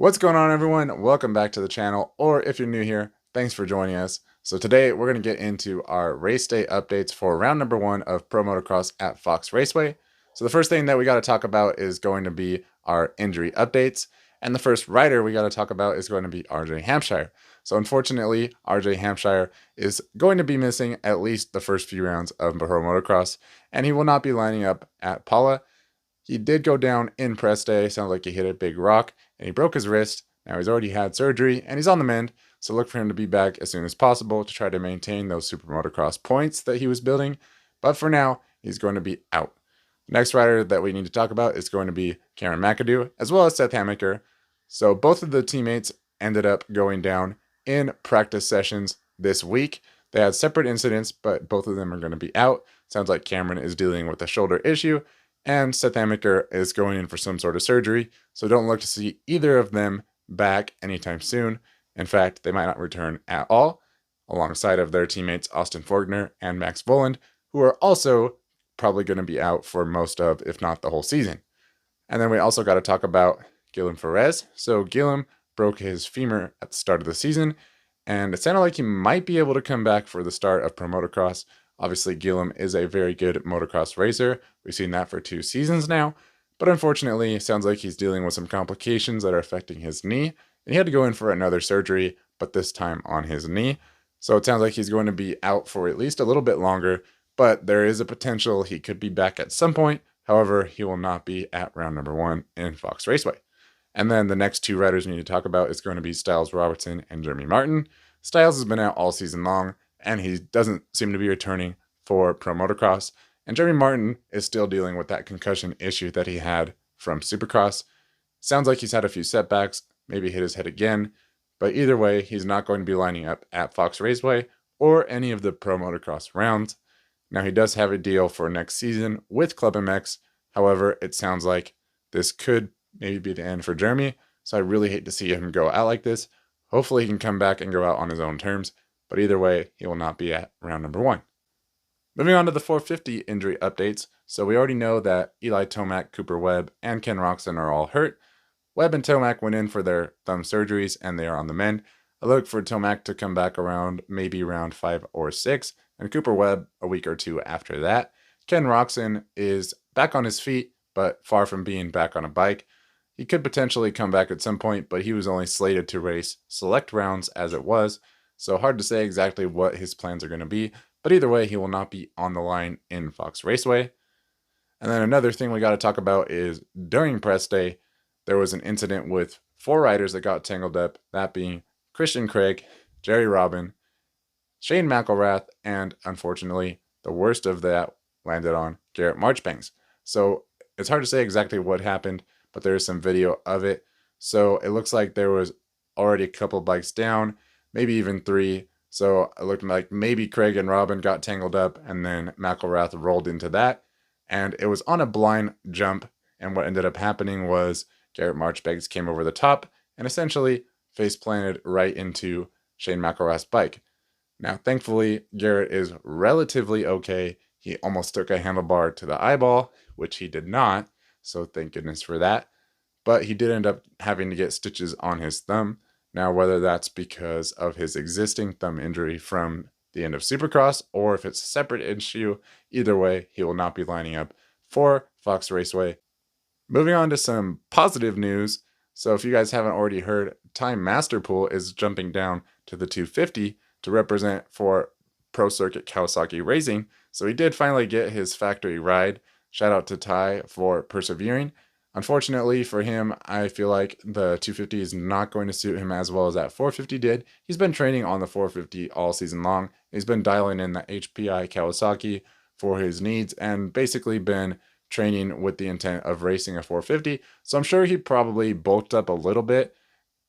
What's going on, everyone? Welcome back to the channel, or if you're new here, thanks for joining us. So today we're going to get into our race day updates for round number 1 of Pro Motocross at Fox Raceway. So the first thing that we got to talk about is going to be our injury updates. And the first rider we got to talk about is going to be Hampshire. So unfortunately, Hampshire is going to be missing at least the first few rounds of Pro Motocross, and he will not be lining up at Paula. He did go down in press day. Sounds like he hit a big rock and he broke his wrist. Now he's already had surgery and he's on the mend. So look for him to be back as soon as possible to try to maintain those Super Motocross points that he was building. But for now, he's going to be out. The next rider that we need to talk about is going to be Cameron McAdoo as well as Seth Hammaker. So both of the teammates ended up going down in practice sessions this week. They had separate incidents, but both of them are going to be out. Sounds like Cameron is dealing with a shoulder issue, and Seth Hammaker is going in for some sort of surgery, so don't look to see either of them back anytime soon. In fact, they might not return at all, alongside of their teammates Austin Forkner and Max Voland, who are also probably going to be out for most of, if not the whole season. And then we also got to talk about Guillem Ferez. So Guillem broke his femur at the start of the season, and it sounded like he might be able to come back for the start of Pro Motocross. Obviously, Guillem is a very good motocross racer. We've seen that for 2 seasons now. But unfortunately, it sounds like he's dealing with some complications that are affecting his knee. And he had to go in for another surgery, but this time on his knee. So it sounds like he's going to be out for at least a little bit longer. But there is a potential he could be back at some point. However, he will not be at round number 1 in Fox Raceway. And then the next 2 riders we need to talk about is going to be Styles Robertson and Jeremy Martin. Styles has been out all season long, and he doesn't seem to be returning for Pro Motocross. And Jeremy Martin is still dealing with that concussion issue that he had from Supercross. Sounds like he's had a few setbacks, maybe hit his head again, but either way, he's not going to be lining up at Fox Raceway or any of the Pro Motocross rounds. Now, he does have a deal for next season with Club MX. However, it sounds like this could maybe be the end for Jeremy, so I really hate to see him go out like this. Hopefully, he can come back and go out on his own terms, but either way, he will not be at round number 1. Moving on to the 450 injury updates. So we already know that Eli Tomac, Cooper Webb, and Ken Roczen are all hurt. Webb and Tomac went in for their thumb surgeries and they are on the mend. I look for Tomac to come back around maybe round 5 or 6, and Cooper Webb a week or 2 after that. Ken Roczen is back on his feet, but far from being back on a bike. He could potentially come back at some point, but he was only slated to race select rounds as it was, so hard to say exactly what his plans are going to be. But either way, he will not be on the line in Fox Raceway. And then another thing we got to talk about is during press day, there was an incident with 4 riders that got tangled up, that being Christian Craig, Jerry Robin, Shane McElrath, and unfortunately, the worst of that landed on Garrett Marchbanks. So it's hard to say exactly what happened, but there is some video of it. So it looks like there was already a couple bikes down, maybe even 3. So it looked like maybe Craig and Robin got tangled up and then McElrath rolled into that. And it was on a blind jump. And what ended up happening was Garrett Marchbanks came over the top and essentially face planted right into Shane McElrath's bike. Now, thankfully, Garrett is relatively okay. He almost took a handlebar to the eyeball, which he did not. So thank goodness for that. But he did end up having to get stitches on his thumb. Now, whether that's because of his existing thumb injury from the end of Supercross or if it's a separate issue, either way, he will not be lining up for Fox Raceway. Moving on to some positive news. So if you guys haven't already heard, Ty Masterpool is jumping down to the 250 to represent for Pro Circuit Kawasaki Racing. So he did finally get his factory ride. Shout out to Ty for persevering. Unfortunately for him, I feel like the 250 is not going to suit him as well as that 450 did. He's been training on the 450 all season long. He's been dialing in the HPI Kawasaki for his needs and basically been training with the intent of racing a 450. So I'm sure he probably bulked up a little bit,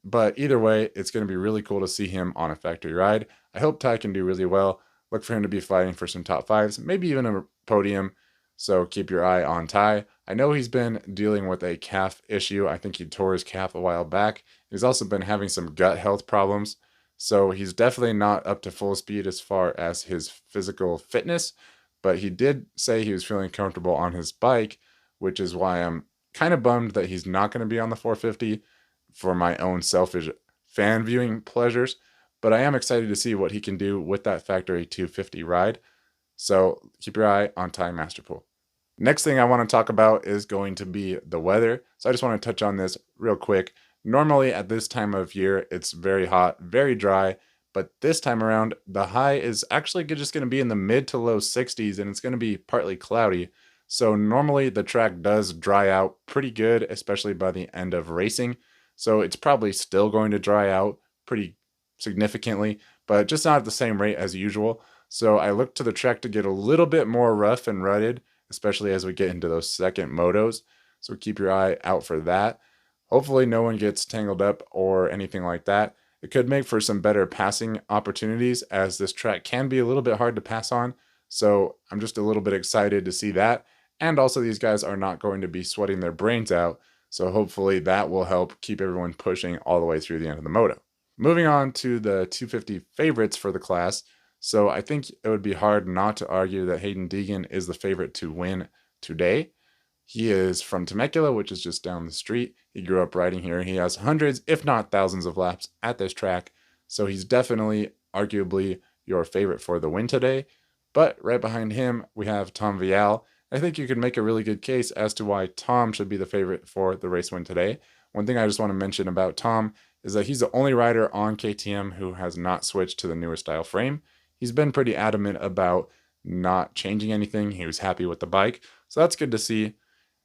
but either way, it's going to be really cool to see him on a factory ride. I hope Ty can do really well. Look for him to be fighting for some top 5s, maybe even a podium. So keep your eye on Ty. I know he's been dealing with a calf issue. I think he tore his calf a while back. He's also been having some gut health problems. So he's definitely not up to full speed as far as his physical fitness. But he did say he was feeling comfortable on his bike, which is why I'm kind of bummed that he's not going to be on the 450. for my own selfish fan viewing pleasures, but I am excited to see what he can do with that factory 250 ride. So keep your eye on Ty Masterpool. Next thing I want to talk about is going to be the weather. So I just want to touch on this real quick. Normally at this time of year, it's very hot, very dry, but this time around, the high is actually just going to be in the mid to low 60s, and it's going to be partly cloudy. So normally the track does dry out pretty good, especially by the end of racing. So it's probably still going to dry out pretty significantly, but just not at the same rate as usual. So I look to the track to get a little bit more rough and rutted, especially as we get into those second motos. So keep your eye out for that. Hopefully no one gets tangled up or anything like that. It could make for some better passing opportunities, as this track can be a little bit hard to pass on. So I'm just a little bit excited to see that. And also these guys are not going to be sweating their brains out. So hopefully that will help keep everyone pushing all the way through the end of the moto. Moving on to the 250 favorites for the class. So I think it would be hard not to argue that Hayden Deegan is the favorite to win today. He is from Temecula, which is just down the street. He grew up riding here. He has hundreds, if not thousands of laps at this track. So he's definitely, arguably, your favorite for the win today. But right behind him, we have Tom Vial. I think you could make a really good case as to why Tom should be the favorite for the race win today. One thing I just want to mention about Tom is that he's the only rider on KTM who has not switched to the newer style frame. He's been pretty adamant about not changing anything. He was happy with the bike, so that's good to see.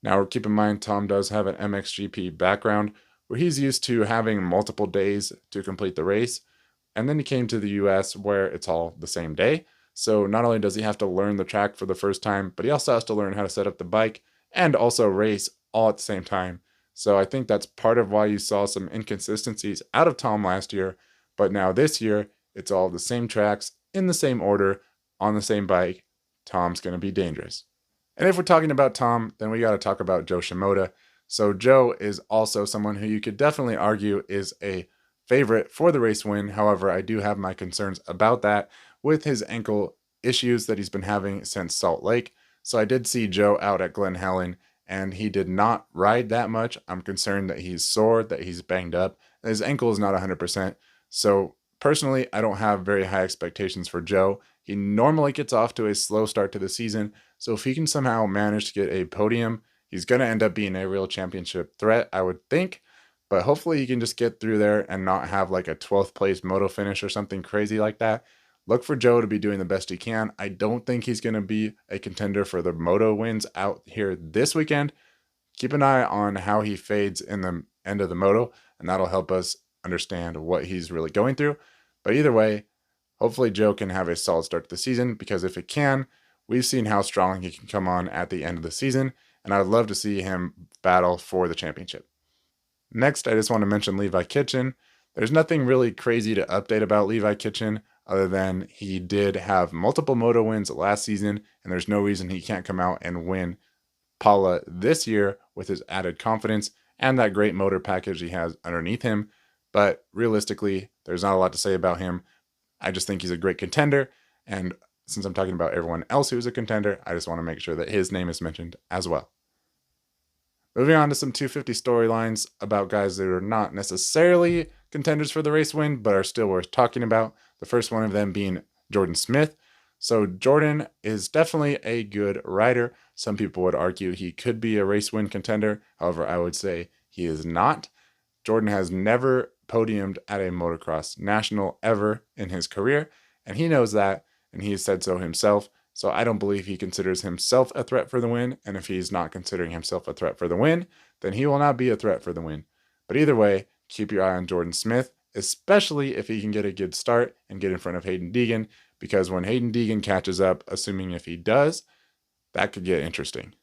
Now, keep in mind, Tom does have an MXGP background where he's used to having multiple days to complete the race, and then he came to the US where it's all the same day. So not only does he have to learn the track for the first time, but he also has to learn how to set up the bike and also race all at the same time. So I think that's part of why you saw some inconsistencies out of Tom last year, but now this year, it's all the same tracks, in the same order, on the same bike. Tom's going to be dangerous. And if we're talking about Tom, then we got to talk about Joe Shimoda. So Joe is also someone who you could definitely argue is a favorite for the race win. However, I do have my concerns about that with his ankle issues that he's been having since Salt Lake. So I did see Joe out at Glen Helen, and he did not ride that much. I'm concerned that he's sore, that he's banged up. His ankle is not 100%. So personally, I don't have very high expectations for Joe. He normally gets off to a slow start to the season, so if he can somehow manage to get a podium, he's going to end up being a real championship threat, I would think. But hopefully he can just get through there and not have like a 12th place moto finish or something crazy like that. Look for Joe to be doing the best he can. I don't think he's going to be a contender for the moto wins out here this weekend. Keep an eye on how he fades in the end of the moto, and that'll help us understand what he's really going through. But either way, hopefully Joe can have a solid start to the season, because if it can, we've seen how strong he can come on at the end of the season, and I'd love to see him battle for the championship. Next, I just want to mention Levi Kitchen. There's nothing really crazy to update about Levi Kitchen other than he did have multiple moto wins last season, and there's no reason he can't come out and win Paula this year with his added confidence and that great motor package he has underneath him. But realistically, there's not a lot to say about him. I just think he's a great contender, and since I'm talking about everyone else who's a contender, I just want to make sure that his name is mentioned as well. Moving on to some 250 storylines about guys that are not necessarily contenders for the race win, but are still worth talking about. The first one of them being Jordan Smith. So Jordan is definitely a good rider. Some people would argue he could be a race win contender. However, I would say he is not. Jordan has never podiumed at a motocross national ever in his career, and he knows that, and he has said so himself. So I don't believe he considers himself a threat for the win, and if he's not considering himself a threat for the win, then he will not be a threat for the win. But either way, keep your eye on Jordan Smith, especially if he can get a good start and get in front of Hayden Deegan, because when Hayden Deegan catches up, assuming if he does, that could get interesting.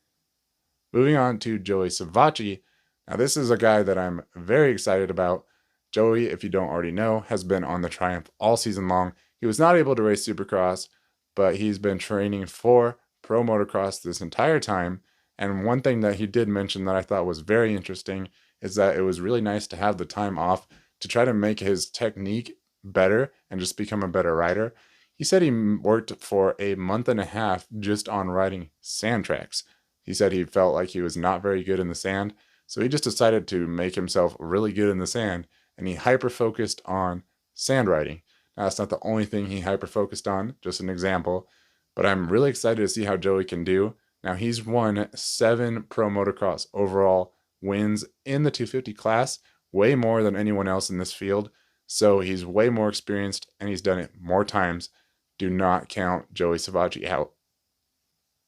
Moving on to Joey Savacci. Now this is a guy that I'm very excited about. Joey, if you don't already know, has been on the Triumph all season long. He was not able to race Supercross, but he's been training for Pro Motocross this entire time. And one thing that he did mention that I thought was very interesting is that it was really nice to have the time off to try to make his technique better and just become a better rider. He said he worked for a month and a half just on riding sand tracks. He said he felt like he was not very good in the sand. So he just decided to make himself really good in the sand, and he hyper-focused on sand riding. Now, that's not the only thing he hyper-focused on, just an example, but I'm really excited to see how Joey can do. Now, he's won 7 pro motocross overall wins in the 250 class, way more than anyone else in this field. So he's way more experienced, and he's done it more times. Do not count Joey Savaggi out.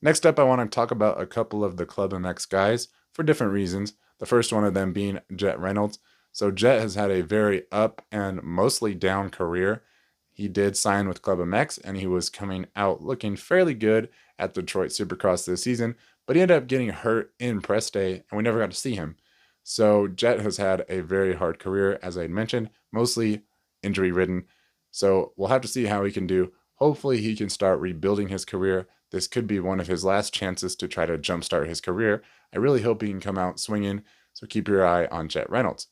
Next up, I want to talk about a couple of the Club MX guys for different reasons. The first one of them being Jett Reynolds. So Jett has had a very up and mostly down career. He did sign with Club MX, and he was coming out looking fairly good at Detroit Supercross this season, but he ended up getting hurt in press day, and we never got to see him. So Jett has had a very hard career, as I mentioned, mostly injury-ridden. So we'll have to see how he can do. Hopefully he can start rebuilding his career. This could be one of his last chances to try to jumpstart his career. I really hope he can come out swinging, so keep your eye on Jett Reynolds.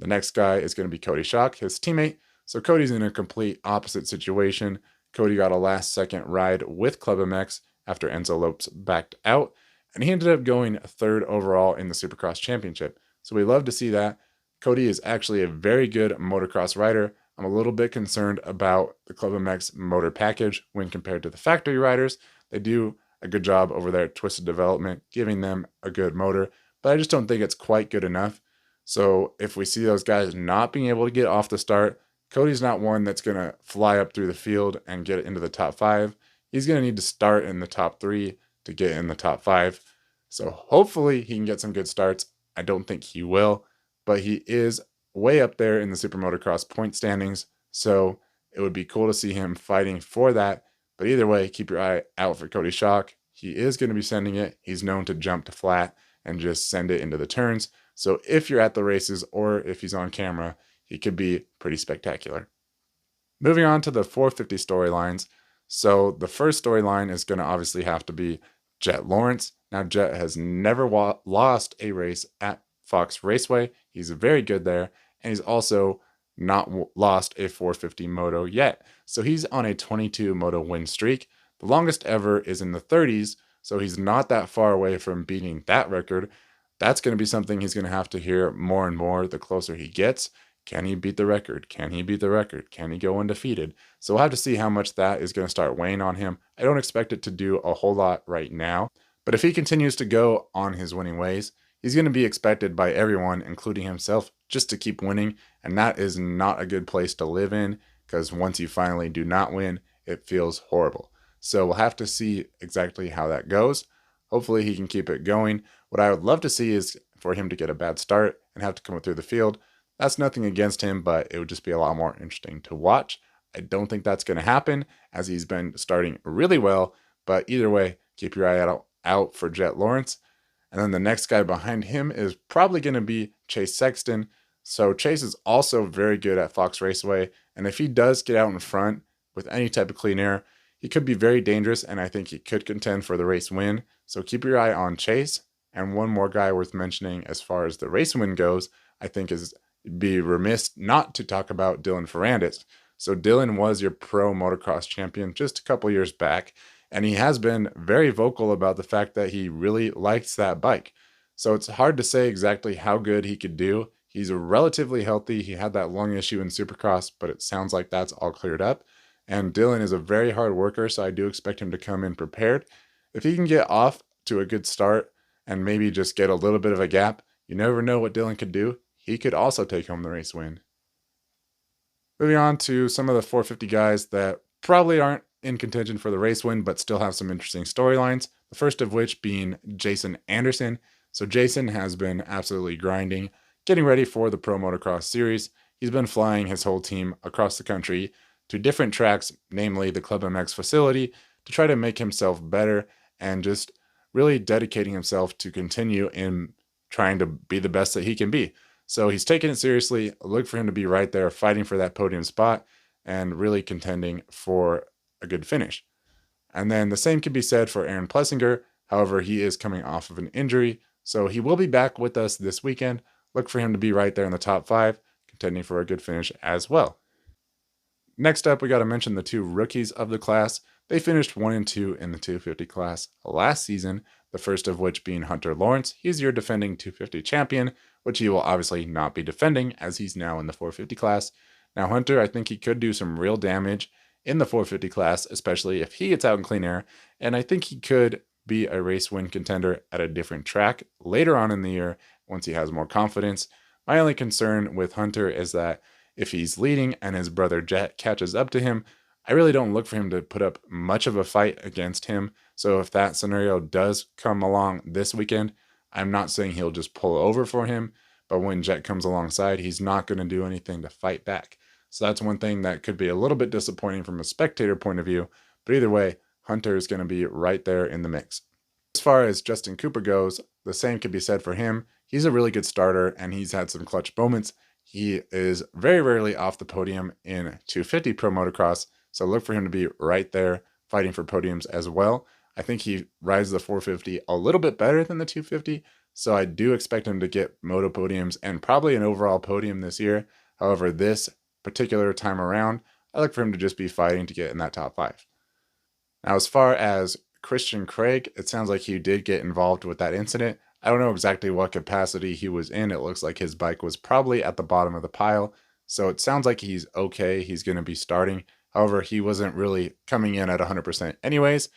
The next guy is going to be Cody Schock, his teammate. So Cody's in a complete opposite situation. Cody got a last-second ride with Club MX after Enzo Lopes backed out, and he ended up going 3rd overall in the Supercross Championship. So we love to see that. Cody is actually a very good motocross rider. I'm a little bit concerned about the Club MX motor package when compared to the factory riders. They do a good job over there at Twisted Development, giving them a good motor, but I just don't think it's quite good enough. So if we see those guys not being able to get off the start, Cody's not one that's going to fly up through the field and get into the top 5. He's going to need to start in the top 3 to get in the top 5. So hopefully he can get some good starts. I don't think he will, but he is way up there in the Super Motocross point standings, so it would be cool to see him fighting for that. But either way, keep your eye out for Cody Schock. He is going to be sending it. He's known to jump to flat and just send it into the turns. So if you're at the races or if he's on camera, he could be pretty spectacular. Moving on to the 450 storylines. So the first storyline is going to obviously have to be Jett Lawrence. Now, Jett has never lost a race at Fox Raceway. He's very good there, and he's also not lost a 450 moto yet. So he's on a 22 moto win streak. The longest ever is in the 30s, so he's not that far away from beating that record. That's going to be something he's going to have to hear more and more the closer he gets. Can he beat the record? Can he beat the record? Can he go undefeated? So we'll have to see how much that is going to start weighing on him. I don't expect it to do a whole lot right now, but if he continues to go on his winning ways, he's going to be expected by everyone, including himself, just to keep winning, and that is not a good place to live in, because once you finally do not win, it feels horrible. So we'll have to see exactly how that goes. Hopefully he can keep it going. What I would love to see is for him to get a bad start and have to come through the field. That's nothing against him, but it would just be a lot more interesting to watch. I don't think that's going to happen, as he's been starting really well, but either way, keep your eye out for Jett Lawrence. And then the next guy behind him is probably going to be Chase Sexton. So Chase is also very good at Fox Raceway, and if he does get out in front with any type of clean air, he could be very dangerous, and I think he could contend for the race win. So keep your eye on Chase. And one more guy worth mentioning as far as the race win goes, I think is be remiss not to talk about Dylan Ferrandis. So Dylan was your pro motocross champion just a couple years back, and he has been very vocal about the fact that he really likes that bike. So it's hard to say exactly how good he could do. He's relatively healthy. He had that lung issue in Supercross, but it sounds like that's all cleared up. And Dylan is a very hard worker, so I do expect him to come in prepared. If he can get off to a good start and maybe just get a little bit of a gap, you never know what Dylan could do. He could also take home the race win. Moving on to some of the 450 guys that probably aren't in contention for the race win, but still have some interesting storylines. The first of which being Jason Anderson. So Jason has been absolutely grinding, getting ready for the Pro Motocross Series. He's been flying his whole team across the country to different tracks, namely the Club MX facility, to try to make himself better and just really dedicating himself to continue in trying to be the best that he can be. So he's taking it seriously. Look for him to be right there fighting for that podium spot and really contending for a good finish. And then the same can be said for Aaron Plessinger. However, he is coming off of an injury, so he will be back with us this weekend. Look for him to be right there in the top 5, contending for a good finish as well. Next up, we got to mention the two rookies of the class. They finished 1 and 2 in the 250 class last season, the first of which being Hunter Lawrence. He's your defending 250 champion, which he will obviously not be defending as he's now in the 450 class. Now, Hunter, I think he could do some real damage in the 450 class, especially if he gets out in clean air, and I think he could be a race win contender at a different track later on in the year once he has more confidence. My only concern with Hunter is that if he's leading and his brother Jett catches up to him, I really don't look for him to put up much of a fight against him. So if that scenario does come along this weekend, I'm not saying he'll just pull over for him, but when Jett comes alongside, he's not going to do anything to fight back. So that's one thing that could be a little bit disappointing from a spectator point of view. But either way, Hunter is going to be right there in the mix. As far as Justin Cooper goes, the same could be said for him. He's a really good starter and he's had some clutch moments. He is very rarely off the podium in 250 Pro Motocross, so look for him to be right there fighting for podiums as well. I think he rides the 450 a little bit better than the 250, so I do expect him to get moto podiums and probably an overall podium this year. However, this particular time around, I look for him to just be fighting to get in that top 5. Now, as far as Christian Craig, it sounds like he did get involved with that incident. I don't know exactly what capacity he was in. It looks like his bike was probably at the bottom of the pile. So it sounds like he's okay. He's going to be starting. However, he wasn't really coming in at 100% anyways.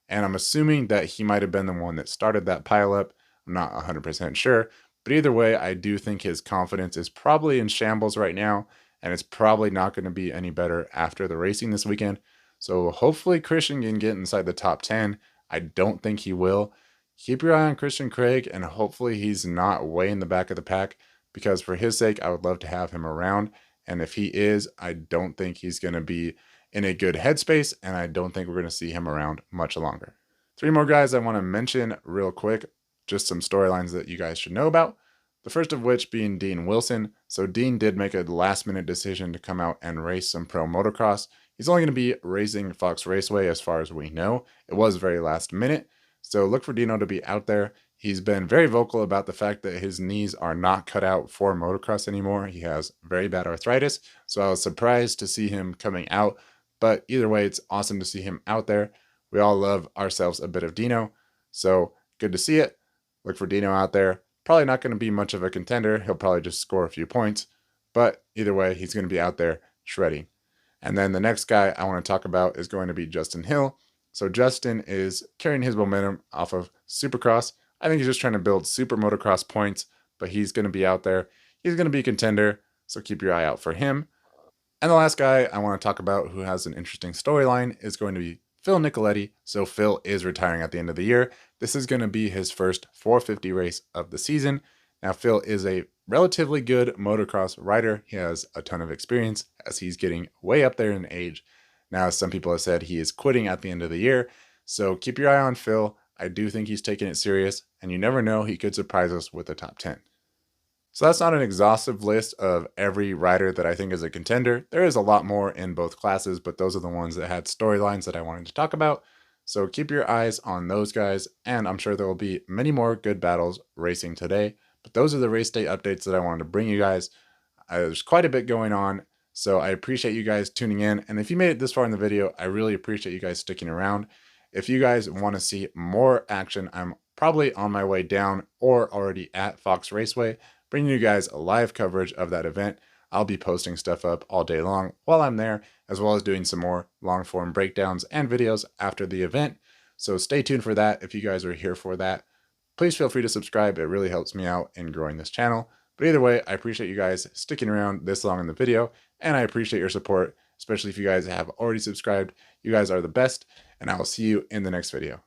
And I'm assuming that he might have been the one that started that pile up. I'm not 100% sure. But either way, I do think his confidence is probably in shambles right now. And it's probably not going to be any better after the racing this weekend. So hopefully Christian can get inside the top 10. I don't think he will. Keep your eye on Christian Craig, and hopefully he's not way in the back of the pack, because for his sake, I would love to have him around. And if he is, I don't think he's going to be in a good headspace, and I don't think we're going to see him around much longer. 3 more guys I want to mention real quick, just some storylines that you guys should know about. The first of which being Dean Wilson. So Dean did make a last-minute decision to come out and race some pro motocross. He's only going to be racing Fox Raceway as far as we know. It was very last minute. So look for Dino to be out there. He's been very vocal about the fact that his knees are not cut out for motocross anymore. He has very bad arthritis. So I was surprised to see him coming out. But either way, it's awesome to see him out there. We all love ourselves a bit of Dino. So good to see it. Look for Dino out there. Probably not going to be much of a contender. He'll probably just score a few points. But either way, he's going to be out there shredding. And then the next guy I want to talk about is going to be Justin Hill. So Justin is carrying his momentum off of Supercross. I think he's just trying to build super motocross points, but he's going to be out there. He's going to be a contender, so keep your eye out for him. And the last guy I want to talk about who has an interesting storyline is going to be Phil Nicoletti. So Phil is retiring at the end of the year. This is going to be his first 450 race of the season. Now, Phil is a relatively good motocross rider. He has a ton of experience as he's getting way up there in age. Now, some people have said he is quitting at the end of the year. So keep your eye on Phil. I do think he's taking it serious, and you never know, he could surprise us with a top 10. So that's not an exhaustive list of every rider that I think is a contender. There is a lot more in both classes, but those are the ones that had storylines that I wanted to talk about. So keep your eyes on those guys, and I'm sure there will be many more good battles racing today. But those are the race day updates that I wanted to bring you guys. There's quite a bit going on, so I appreciate you guys tuning in. And if you made it this far in the video, I really appreciate you guys sticking around. If you guys want to see more action, I'm probably on my way down or already at Fox Raceway, bringing you guys a live coverage of that event. I'll be posting stuff up all day long while I'm there, as well as doing some more long form breakdowns and videos after the event. So stay tuned for that if you guys are here for that. Please feel free to subscribe. It really helps me out in growing this channel. But either way, I appreciate you guys sticking around this long in the video, and I appreciate your support, especially if you guys have already subscribed. You guys are the best, and I will see you in the next video.